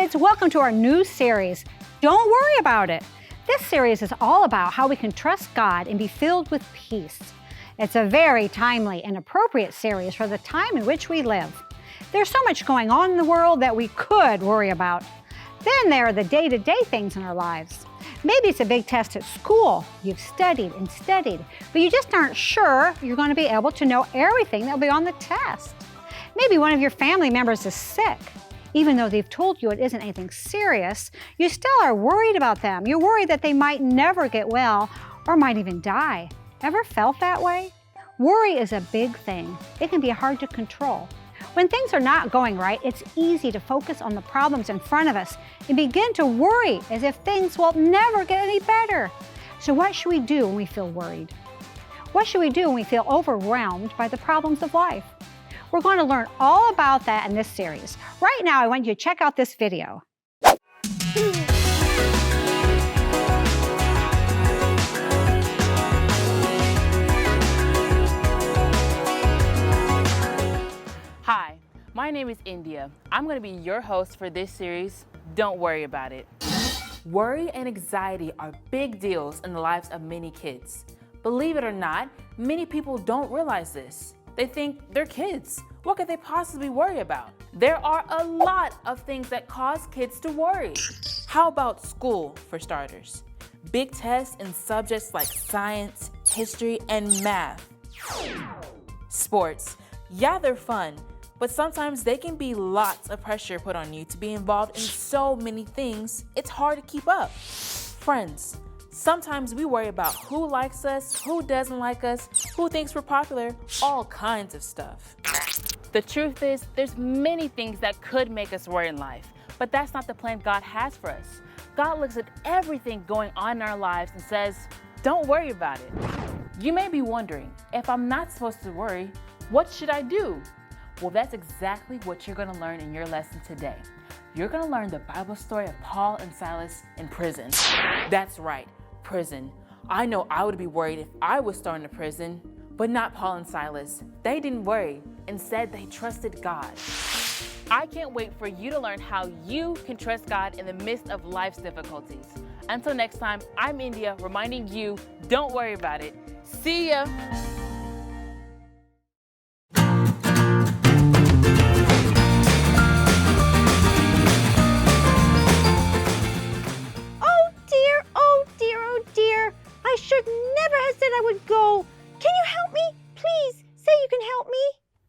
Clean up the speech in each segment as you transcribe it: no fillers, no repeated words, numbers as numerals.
kids, welcome to our new series, Don't Worry About It. This series is all about how we can trust God and be filled with peace. It's a very timely and appropriate series for the time in which we live. There's so much going on in the world that we could worry about. Then there are the day-to-day things in our lives. Maybe it's a big test at school. You've studied and studied, but you just aren't sure you're going to be able to know everything that'll be on the test. Maybe one of your family members is sick. Even though they've told you it isn't anything serious, you still are worried about them. You're worried that they might never get well or might even die. Ever felt that way? Worry is a big thing. It can be hard to control. When things are not going right, it's easy to focus on the problems in front of us and begin to worry as if things will never get any better. So what should we do when we feel worried? What should we do when we feel overwhelmed by the problems of life? We're going to learn all about that in this series. Right now, I want you to check out this video. Hi, my name is India. I'm going to be your host for this series, Don't Worry About It. Worry and anxiety are big deals in the lives of many kids. Believe it or not, many people don't realize this. They think they're kids. What could they possibly worry about? There are a lot of things that cause kids to worry. How about school, for starters? Big tests in subjects like science, history, and math. Sports. Yeah, they're fun, but sometimes they can be lots of pressure put on you to be involved in so many things, it's hard to keep up. Friends. Sometimes we worry about who likes us, who doesn't like us, who thinks we're popular, all kinds of stuff. The truth is, there's many things that could make us worry in life, but that's not the plan God has for us. God looks at everything going on in our lives and says, don't worry about it. You may be wondering, if I'm not supposed to worry, what should I do? Well, that's exactly what you're going to learn in your lesson today. You're going to learn the Bible story of Paul and Silas in prison. That's right, prison. I know I would be worried if I was thrown into prison, but not Paul and Silas. They didn't worry. Instead, they trusted God. I can't wait for you to learn how you can trust God in the midst of life's difficulties. Until next time, I'm India, reminding you, don't worry about it. See ya. I should never have said I would go. Can you help me? Please, say you can help me.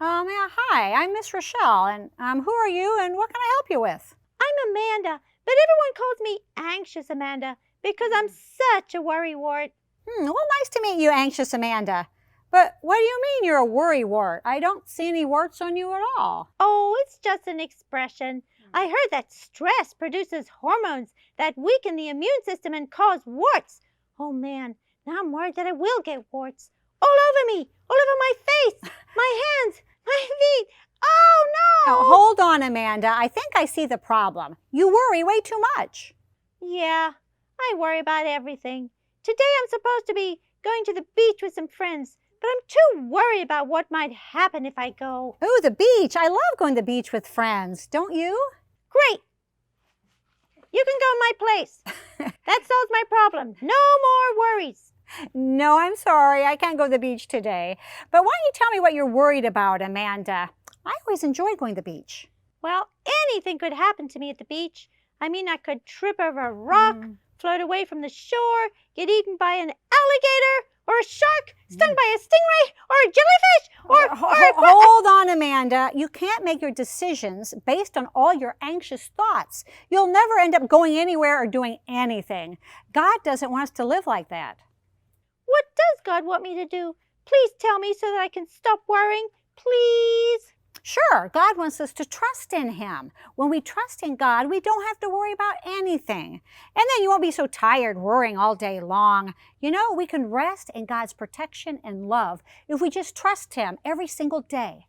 Yeah, hi, I'm Miss Rochelle, and who are you and what can I help you with? I'm Amanda, but everyone calls me Anxious Amanda because I'm such a worrywart. Well, nice to meet you, Anxious Amanda. But what do you mean you're a worrywart? I don't see any warts on you at all. Oh, it's just an expression. I heard that stress produces hormones that weaken the immune system and cause warts. Oh man, now I'm worried that I will get warts. All over me, all over my face, my hands, my feet. Oh no! Now, hold on, Amanda. I think I see the problem. You worry way too much. Yeah, I worry about everything. Today I'm supposed to be going to the beach with some friends, but I'm too worried about what might happen if I go. Ooh, the beach. I love going to the beach with friends. Don't you? Great. You can go in my place. That solves my problem. No more worries. No, I'm sorry. I can't go to the beach today. But why don't you tell me what you're worried about, Amanda? I always enjoy going to the beach. Well, anything could happen to me at the beach. I mean, I could trip over a rock, float away from the shore, get eaten by an alligator, or a shark, stung by a stingray, or a jellyfish, Hold on, Amanda. You can't make your decisions based on all your anxious thoughts. You'll never end up going anywhere or doing anything. God doesn't want us to live like that. What does God want me to do? Please tell me so that I can stop worrying. Please. Sure, God wants us to trust in Him. When we trust in God, we don't have to worry about anything. And then you won't be so tired worrying all day long. You know, we can rest in God's protection and love if we just trust Him every single day.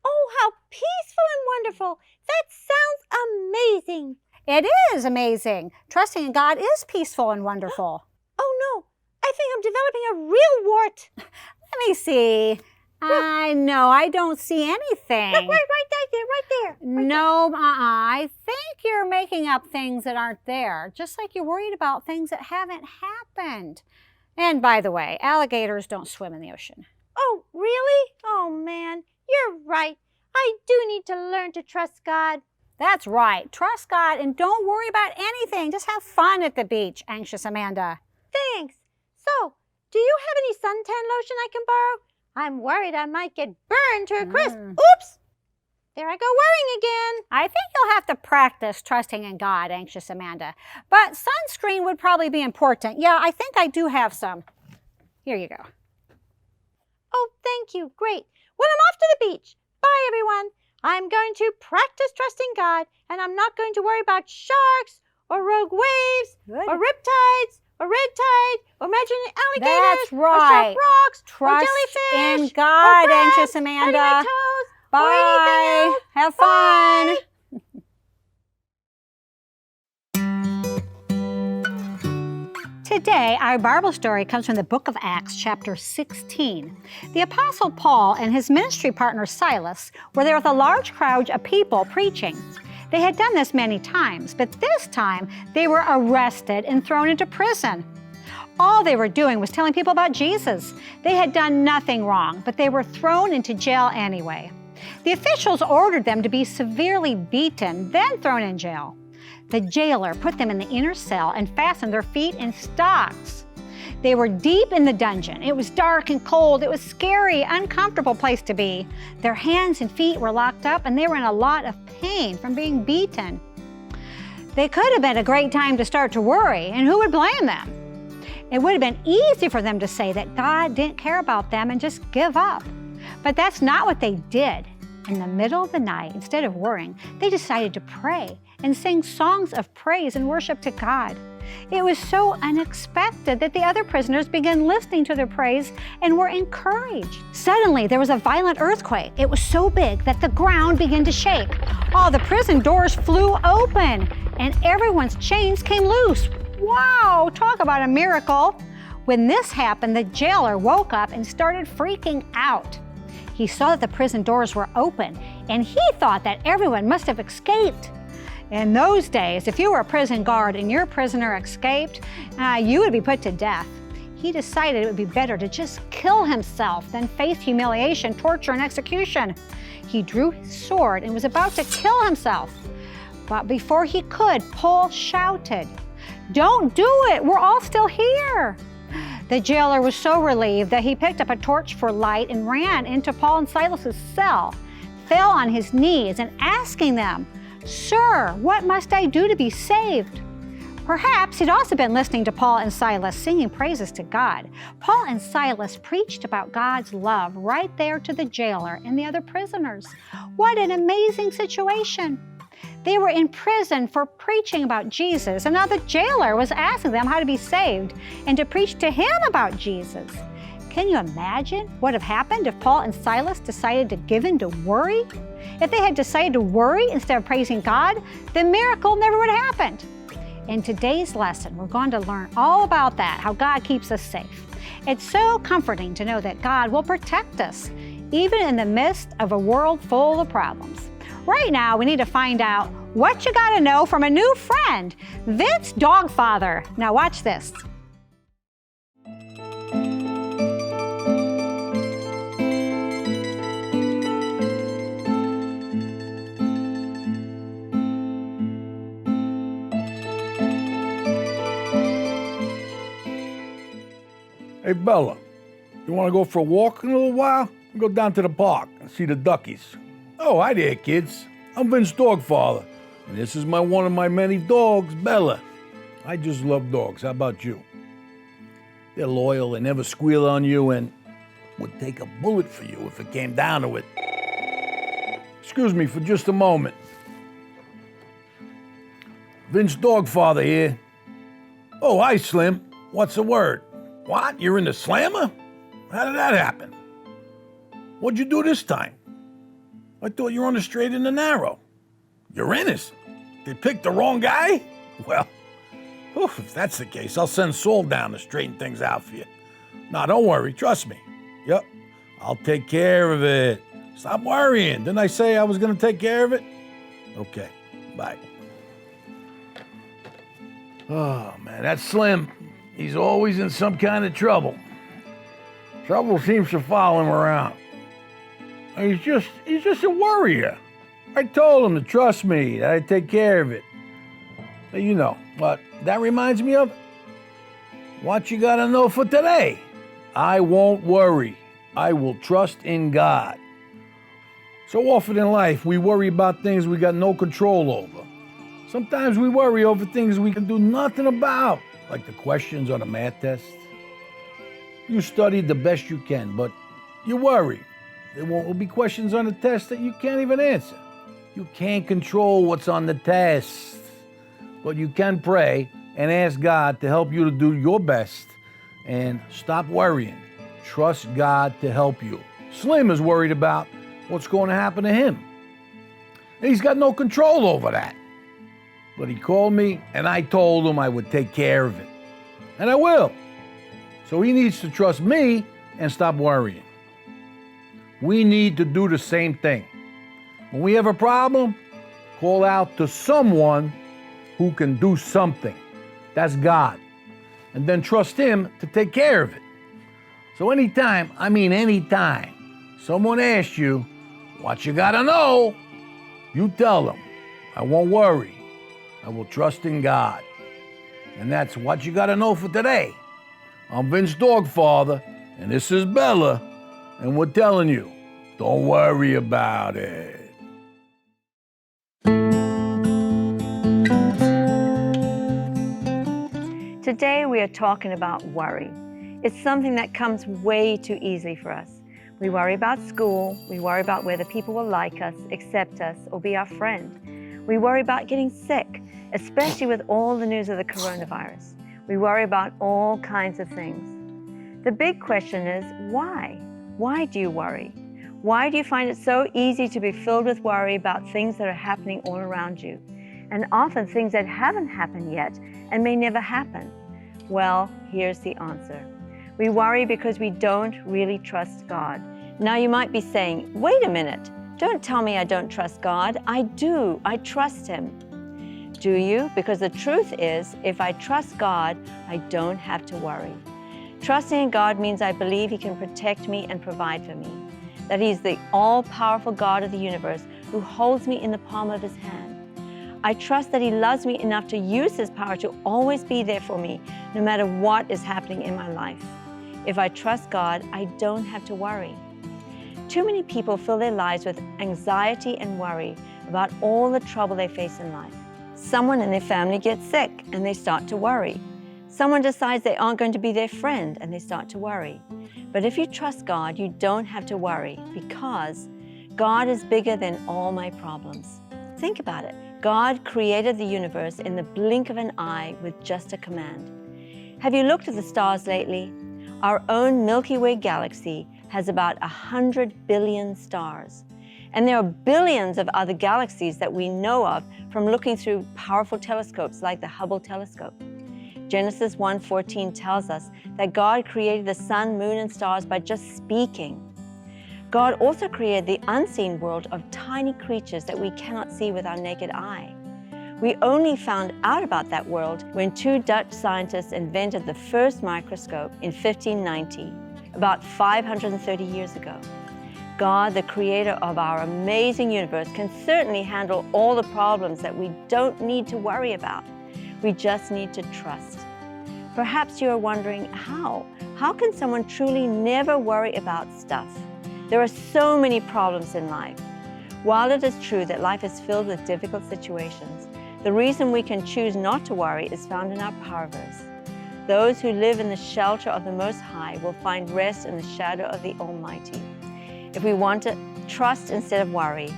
Oh, how peaceful and wonderful. That sounds amazing. It is amazing. Trusting in God is peaceful and wonderful. Oh no, I think I'm developing a real wart. Let me see. I know, I don't see anything. Look, right there. No, I think you're making up things that aren't there, just like you're worried about things that haven't happened. And by the way, alligators don't swim in the ocean. Oh, really? Oh, man, you're right. I do need to learn to trust God. That's right. Trust God and don't worry about anything. Just have fun at the beach, anxious Amanda. Thanks. So, do you have any suntan lotion I can borrow? I'm worried I might get burned to a crisp. Oops! There I go worrying again. I think you'll have to practice trusting in God, anxious Amanda. But sunscreen would probably be important. Yeah, I think I do have some. Here you go. Oh, thank you. Great. Well, I'm off to the beach. Bye, everyone. I'm going to practice trusting God, and I'm not going to worry about sharks or rogue waves or riptides or red tide or imaginary alligators That's right. or sharp rocks Trust or jellyfish in God, or crabs anxious Amanda. biting my toes or Bye. anything else. Have fun. Bye. Today, our Bible story comes from the book of Acts, chapter 16. The Apostle Paul and his ministry partner Silas were there with a large crowd of people preaching. They had done this many times, but this time they were arrested and thrown into prison. All they were doing was telling people about Jesus. They had done nothing wrong, but they were thrown into jail anyway. The officials ordered them to be severely beaten, then thrown in jail. The jailer put them in the inner cell and fastened their feet in stocks. They were deep in the dungeon. It was dark and cold. It was a scary, uncomfortable place to be. Their hands and feet were locked up, and they were in a lot of pain from being beaten. They could have been a great time to start to worry, and who would blame them? It would have been easy for them to say that God didn't care about them and just give up. But that's not what they did. In the middle of the night, instead of worrying, they decided to pray and sing songs of praise and worship to God. It was so unexpected that the other prisoners began listening to their praise and were encouraged. Suddenly, there was a violent earthquake. It was so big that the ground began to shake. All the prison doors flew open, and everyone's chains came loose. Wow, talk about a miracle. When this happened, the jailer woke up and started freaking out. He saw that the prison doors were open, and he thought that everyone must have escaped. In those days, if you were a prison guard and your prisoner escaped, you would be put to death. He decided it would be better to just kill himself than face humiliation, torture, and execution. He drew his sword and was about to kill himself. But before he could, Paul shouted, "Don't do it, we're all still here." The jailer was so relieved that he picked up a torch for light and ran into Paul and Silas's cell, fell on his knees and asking them, "Sir, what must I do to be saved?" Perhaps he'd also been listening to Paul and Silas singing praises to God. Paul and Silas preached about God's love right there to the jailer and the other prisoners. What an amazing situation. They were in prison for preaching about Jesus, and now the jailer was asking them how to be saved and to preach to him about Jesus. Can you imagine what would have happened if Paul and Silas decided to give in to worry? If they had decided to worry instead of praising God, the miracle never would have happened. In today's lesson, we're going to learn all about that, how God keeps us safe. It's so comforting to know that God will protect us, even in the midst of a world full of problems. Right now, we need to find out what you gotta know from a new friend, Vince DogFather. Now watch this. Hey, Bella, you want to go for a walk in a little while? Go down to the park and see the duckies. Oh, hi there, kids. I'm Vince DogFather, and this is one of my many dogs, Bella. I just love dogs. How about you? They're loyal, they never squeal on you, and would take a bullet for you if it came down to it. Excuse me for just a moment. Vince DogFather here. Oh, hi, Slim. What's the word? What? You're in the slammer? How did that happen? What'd you do this time? I thought you were on the straight and the narrow. You're innocent. They picked the wrong guy? Well, if that's the case, I'll send Saul down to straighten things out for you. No, don't worry. Trust me. Yep. I'll take care of it. Stop worrying. Didn't I say I was going to take care of it? Okay, bye. Oh, man, that's Slim. He's always in some kind of trouble. Trouble seems to follow him around. He's just a worrier. I told him to trust me, that I'd take care of it. But you know what that reminds me of? What you gotta know for today. I won't worry. I will trust in God. So often in life, we worry about things we got no control over. Sometimes we worry over things we can do nothing about, like the questions on a math test. You studied the best you can, but you worry. There will be questions on the test that you can't even answer. You can't control what's on the test, but you can pray and ask God to help you to do your best and stop worrying. Trust God to help you. Slim is worried about what's going to happen to him. He's got no control over that. But he called me and I told him I would take care of it. And I will. So he needs to trust me and stop worrying. We need to do the same thing. When we have a problem, call out to someone who can do something. That's God. And then trust him to take care of it. So anytime, someone asks you what you gotta know, you tell them, I won't worry. I will trust in God. And that's what you gotta know for today. I'm Vince DogFather, and this is Bella, and we're telling you, don't worry about it. Today we are talking about worry. It's something that comes way too easily for us. We worry about school, we worry about whether people will like us, accept us, or be our friend. We worry about getting sick, especially with all the news of the coronavirus. We worry about all kinds of things. The big question is, why? Why do you worry? Why do you find it so easy to be filled with worry about things that are happening all around you? And often things that haven't happened yet and may never happen. Well, here's the answer. We worry because we don't really trust God. Now you might be saying, wait a minute, don't tell me I don't trust God. I do, I trust Him. Do you? Because the truth is, if I trust God, I don't have to worry. Trusting in God means I believe He can protect me and provide for me. That He's the all-powerful God of the universe who holds me in the palm of His hand. I trust that He loves me enough to use His power to always be there for me, no matter what is happening in my life. If I trust God, I don't have to worry. Too many people fill their lives with anxiety and worry about all the trouble they face in life. Someone in their family gets sick and they start to worry. Someone decides they aren't going to be their friend and they start to worry. But if you trust God, you don't have to worry because God is bigger than all my problems. Think about it. God created the universe in the blink of an eye with just a command. Have you looked at the stars lately? Our own Milky Way galaxy has about 100 billion stars. And there are billions of other galaxies that we know of from looking through powerful telescopes like the Hubble telescope. Genesis 1:14 tells us that God created the sun, moon, and stars by just speaking. God also created the unseen world of tiny creatures that we cannot see with our naked eye. We only found out about that world when two Dutch scientists invented the first microscope in 1590, about 530 years ago. God, the creator of our amazing universe, can certainly handle all the problems that we don't need to worry about. We just need to trust. Perhaps you are wondering how? How can someone truly never worry about stuff? There are so many problems in life. While it is true that life is filled with difficult situations, the reason we can choose not to worry is found in our power verse. Those who live in the shelter of the Most High will find rest in the shadow of the Almighty. If we want to trust instead of worry,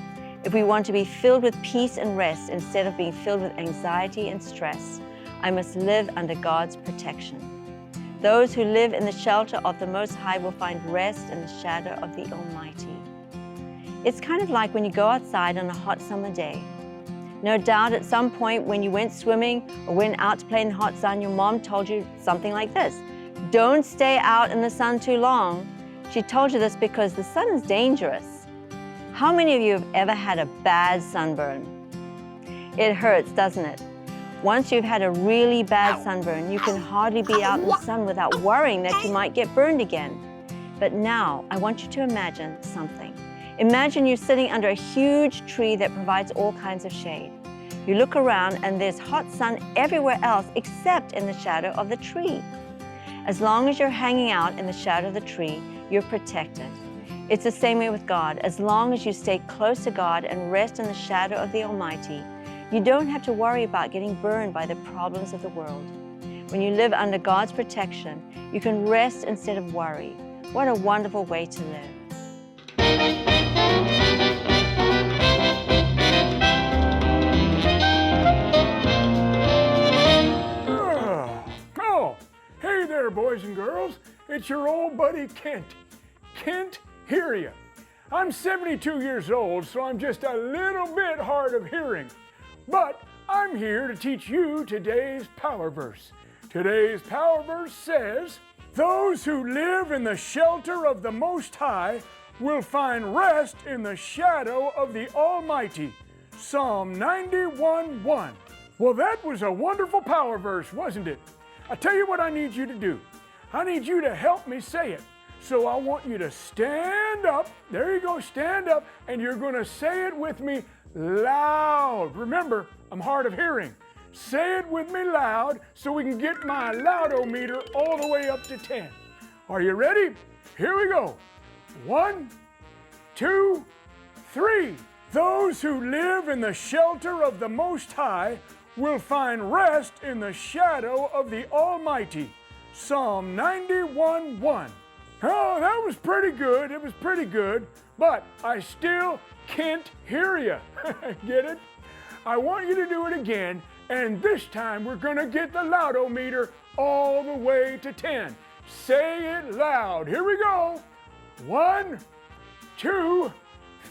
if we want to be filled with peace and rest instead of being filled with anxiety and stress, I must live under God's protection. Those who live in the shelter of the Most High will find rest in the shadow of the Almighty. It's kind of like when you go outside on a hot summer day. No doubt at some point when you went swimming or went out to play in the hot sun, your mom told you something like this: don't stay out in the sun too long. She told you this because the sun is dangerous. How many of you have ever had a bad sunburn? It hurts, doesn't it? Once you've had a really bad sunburn, you can hardly be out in the sun without worrying that you might get burned again. But now, I want you to imagine something. Imagine you're sitting under a huge tree that provides all kinds of shade. You look around and there's hot sun everywhere else except in the shadow of the tree. As long as you're hanging out in the shadow of the tree, you're protected. It's the same way with God. As long as you stay close to God and rest in the shadow of the Almighty, you don't have to worry about getting burned by the problems of the world. When you live under God's protection, you can rest instead of worry. What a wonderful way to live. Oh, hey there, boys and girls. It's your old buddy Kent. Kent Hearya. I'm 72 years old, so I'm just a little bit hard of hearing. But I'm here to teach you today's power verse. Today's power verse says, "Those who live in the shelter of the Most High will find rest in the shadow of the Almighty." Psalm 91:1. Well, that was a wonderful power verse, wasn't it? I tell you what I need you to do. I need you to help me say it. So I want you to stand up. There you go, stand up, and you're going to say it with me loud. Remember, I'm hard of hearing. Say it with me loud so we can get my loudometer all the way up to 10. Are you ready? Here we go. 1, 2, 3. Those who live in the shelter of the Most High will find rest in the shadow of the Almighty. Psalm 91:1. Oh, that was pretty good. It was pretty good, but I still can't hear you. Get it? I want you to do it again, and this time we're going to get the loudometer all the way to 10. Say it loud. Here we go. 1, 2,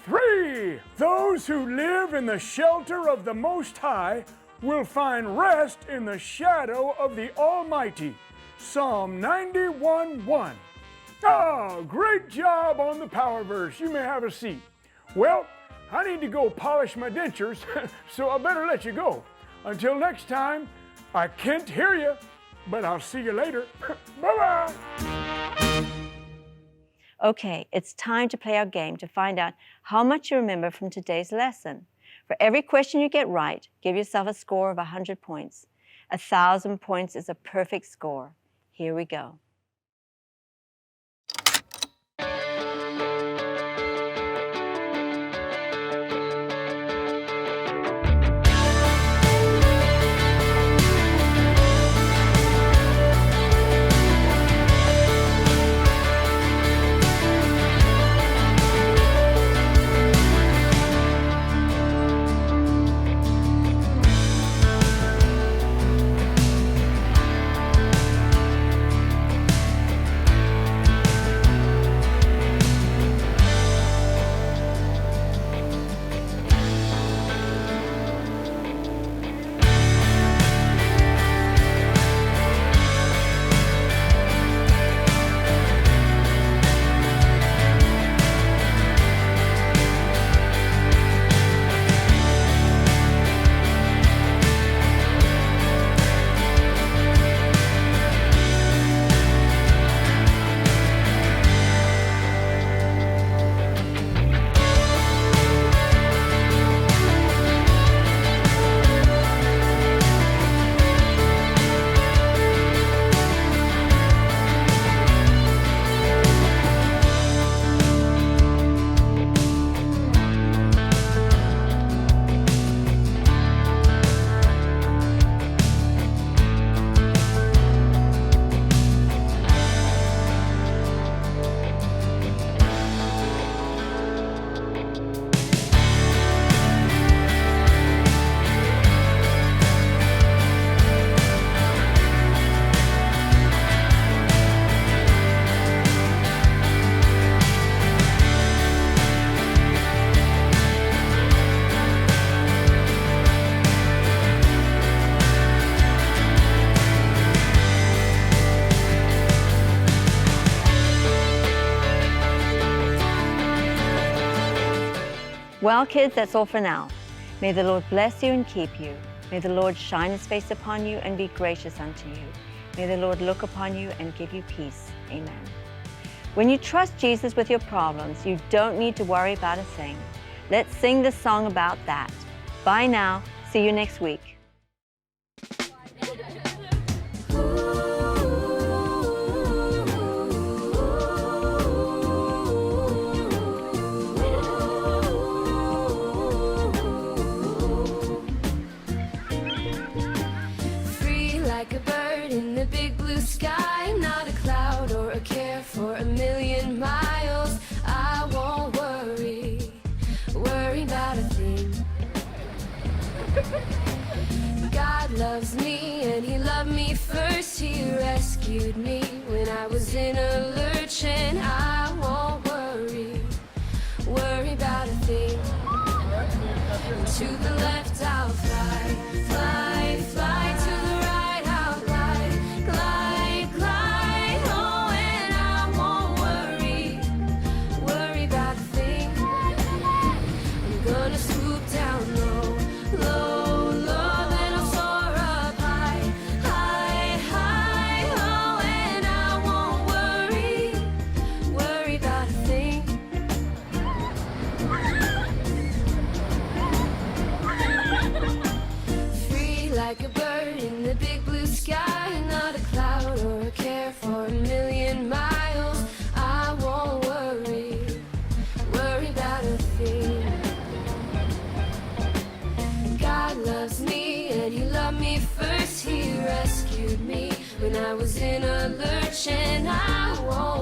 3. Those who live in the shelter of the Most High will find rest in the shadow of the Almighty. Psalm 91:1. Oh, great job on the power verse. You may have a seat. Well, I need to go polish my dentures, so I better let you go. Until next time, I can't hear you, but I'll see you later. Bye-bye. Okay, it's time to play our game to find out how much you remember from today's lesson. For every question you get right, give yourself a score of 100 points. 1,000 points is a perfect score. Here we go. Well, kids, that's all for now. May the Lord bless you and keep you. May the Lord shine his face upon you and be gracious unto you. May the Lord look upon you and give you peace. Amen. When you trust Jesus with your problems, you don't need to worry about a thing. Let's sing the song about that. Bye now. See you next week. Like a bird in the big blue sky, not a cloud or a care for a million miles. I won't worry about a thing. God loves me and he loved me first. He rescued me when I was in a lurch, and I won't worry about a thing. And to the left I'll fly, fly, fly. To the right I'll glide, glide, glide. Oh, and I won't worry about a thing. I'm gonna swoop down low, low, low. Then I'll soar up high, high, high. Oh, and I won't worry about a thing. Free like a bird in the big blue sky, not a cloud or a care for a million miles. I won't worry about a thing. God loves me and he loved me first. He rescued me when I was in a lurch, and I won't